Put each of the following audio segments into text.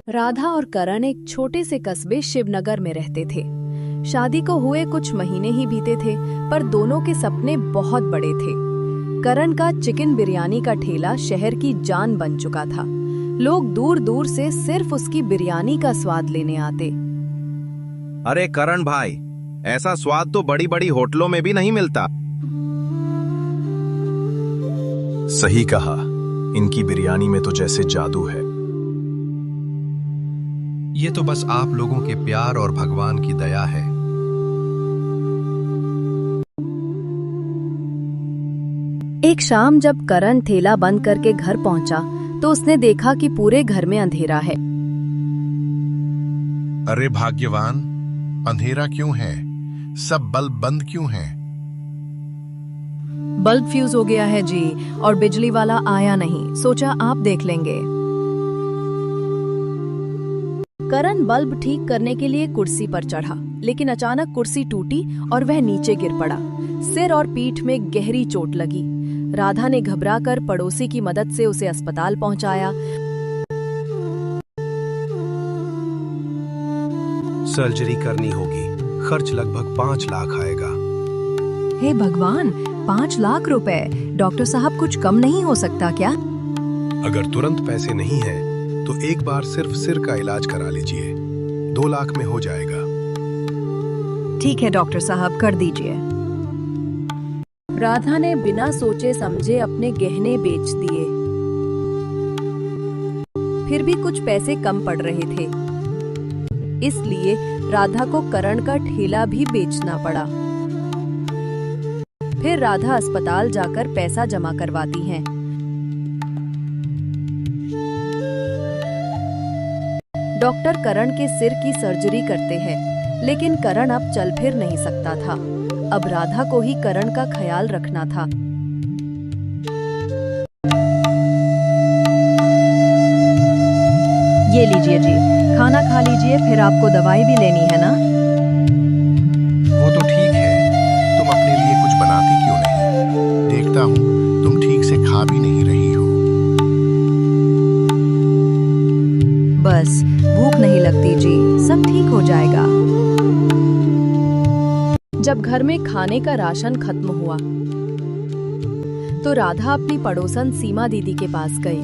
राधा और करण एक छोटे से कस्बे शिवनगर में रहते थे। शादी को हुए कुछ महीने ही बीते थे, पर दोनों के सपने बहुत बड़े थे। करण का चिकन बिरयानी का ठेला शहर की जान बन चुका था। लोग दूर दूर से सिर्फ उसकी बिरयानी का स्वाद लेने आते। अरे करण भाई, ऐसा स्वाद तो बड़ी बड़ी होटलों में भी नहीं मिलता। सही कहा, इनकी बिरयानी में तो जैसे जादू है। ये तो बस आप लोगों के प्यार और भगवान की दया है। एक शाम जब करण ठेला बंद करके घर पहुंचा तो उसने देखा कि पूरे घर में अंधेरा है। अरे भाग्यवान, अंधेरा क्यों है? सब बल्ब बंद क्यों हैं? बल्ब फ्यूज हो गया है जी, और बिजली वाला आया नहीं, सोचा आप देख लेंगे। करण बल्ब ठीक करने के लिए कुर्सी पर चढ़ा, लेकिन अचानक कुर्सी टूटी और वह नीचे गिर पड़ा। सिर और पीठ में गहरी चोट लगी। राधा ने घबराकर पड़ोसी की मदद से उसे अस्पताल पहुंचाया। सर्जरी करनी होगी, खर्च लगभग 5 लाख आएगा। हे भगवान, 5 लाख रुपए! डॉक्टर साहब कुछ कम नहीं हो सकता क्या? अगर तुरंत पैसे नहीं हैं, तो एक बार सिर्फ सिर का इलाज करा लीजिए, 2 लाख में हो जाएगा। ठीक है डॉक्टर साहब, कर दीजिए। राधा ने बिना सोचे समझे अपने गहने बेच दिए। फिर भी कुछ पैसे कम पड़ रहे थे, इसलिए राधा को करण का ठेला भी बेचना पड़ा। फिर राधा अस्पताल जाकर पैसा जमा करवाती है। डॉक्टर करण के सिर की सर्जरी करते हैं, लेकिन करण अब चल फिर नहीं सकता था। अब राधा को ही करण का ख्याल रखना था। ये लीजिए जी, खाना खा लीजिए, फिर आपको दवाई भी लेनी है ना? वो तो ठीक है, तुम अपने लिए कुछ बनाती क्यों नहीं? देखता हूँ तुम ठीक से खा भी नहीं रही हो। बस भूख नहीं लगती जी, सब ठीक हो जाएगा। जब घर में खाने का राशन खत्म हुआ तो राधा अपनी पड़ोसन सीमा दीदी के पास गई।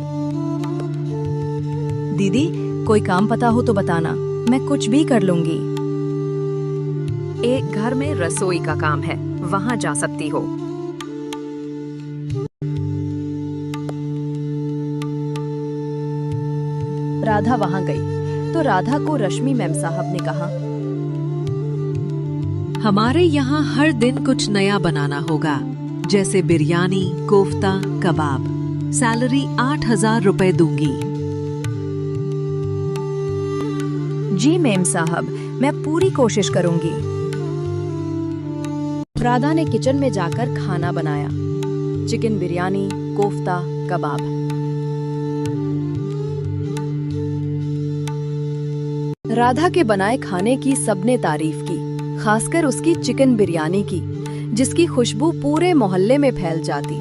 दीदी, कोई काम पता हो तो बताना, मैं कुछ भी कर लूंगी। एक घर में रसोई का काम है, वहां जा सकती हो। राधा वहां गई तो राधा को रश्मि मैम साहब ने कहा, हमारे यहाँ हर दिन कुछ नया बनाना होगा, जैसे बिरयानी, कोफ्ता, कबाब। सैलरी 8,000 रुपए दूंगी। जी मैम साहब, मैं पूरी कोशिश करूंगी। राधा ने किचन में जाकर खाना बनाया, चिकन बिरयानी, कोफ्ता, कबाब। राधा के बनाए खाने की सबने तारीफ की, खासकर उसकी चिकन बिरयानी की, जिसकी खुशबू पूरे मोहल्ले में फैल जाती।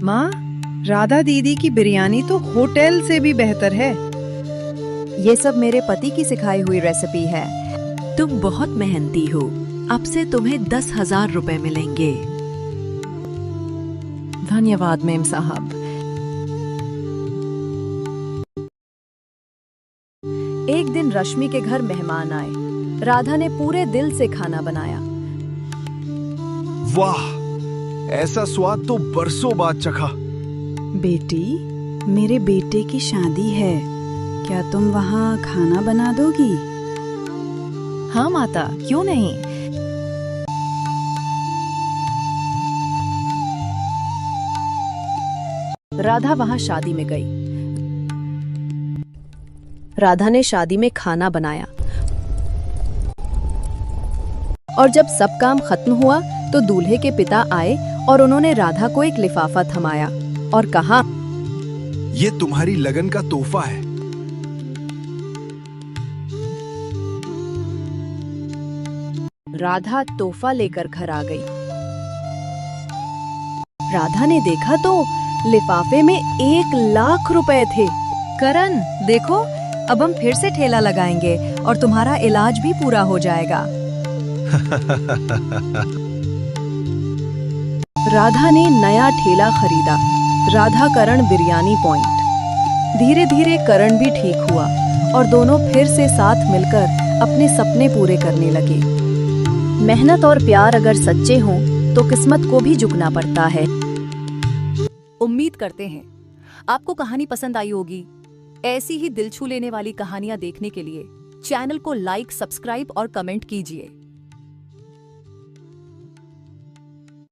माँ, राधा दीदी की बिरयानी तो होटल से भी बेहतर है। ये सब मेरे पति की सिखाई हुई रेसिपी है। तुम बहुत मेहनती हो, अब से तुम्हें 10,000 रुपए मिलेंगे। धन्यवाद मैम साहब। एक दिन रश्मि के घर मेहमान आए। राधा ने पूरे दिल से खाना बनाया। वाह, ऐसा स्वाद तो बरसों बाद चखा। बेटी, मेरे बेटे की शादी है, क्या तुम वहाँ खाना बना दोगी? हाँ माता, क्यों नहीं। राधा वहां शादी में गई। राधा ने शादी में खाना बनाया और जब सब काम खत्म हुआ तो दूल्हे के पिता आए और उन्होंने राधा को एक लिफाफा थमाया और कहा, ये तुम्हारी लगन का तोहफा है। राधा तोहफा लेकर घर आ गई। राधा ने देखा तो लिफाफे में 1 लाख रुपए थे। करण देखो, अब हम फिर से ठेला लगाएंगे और तुम्हारा इलाज भी पूरा हो जाएगा। राधा ने नया ठेला खरीदा, राधा करण बिरयानी पॉइंट। धीरे धीरे करण भी ठीक हुआ और दोनों फिर से साथ मिलकर अपने सपने पूरे करने लगे। मेहनत और प्यार अगर सच्चे हों तो किस्मत को भी झुकना पड़ता है। उम्मीद करते हैं आपको कहानी पसंद आई होगी। ऐसी ही दिल छू लेने वाली कहानियां देखने के लिए चैनल को लाइक, सब्सक्राइब और कमेंट कीजिए।